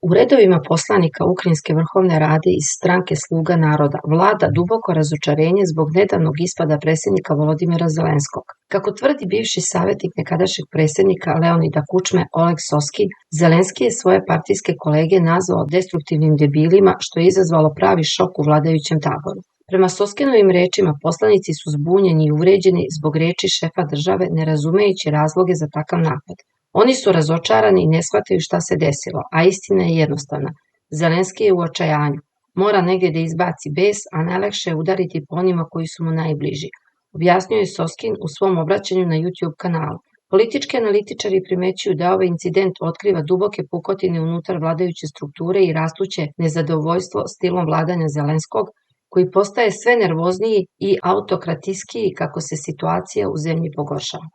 U redovima poslanika Ukrajinske vrhovne rade iz stranke Sluga naroda vlada duboko razočarenje zbog nedavnog ispada predsjednika Volodimira Zelenskog. Kako tvrdi bivši savjetnik nekadašnjeg predsjednika Leonida Kučme Oleg Soskin, Zelenski je svoje partijske kolege nazvao destruktivnim debilima, što je izazvalo pravi šok u vladajućem taboru. Prema Soskinovim rečima, poslanici su zbunjeni i uvređeni zbog reči šefa države, ne razumejući razloge za takav napad. Oni su razočarani i ne shvataju šta se desilo, a istina je jednostavna. Zelenski je u očajanju. Mora negdje da izbaci bes, a najlakše je udariti po onima koji su mu najbliži, objasnio je Soskin u svom obraćanju na YouTube kanalu. Politički analitičari primećuju da ovaj incident otkriva duboke pukotine unutar vladajuće strukture i rastuće nezadovoljstvo stilom vladanja Zelenskog, koji postaje sve nervozniji i autokratiskiji kako se situacija u zemlji pogoršava.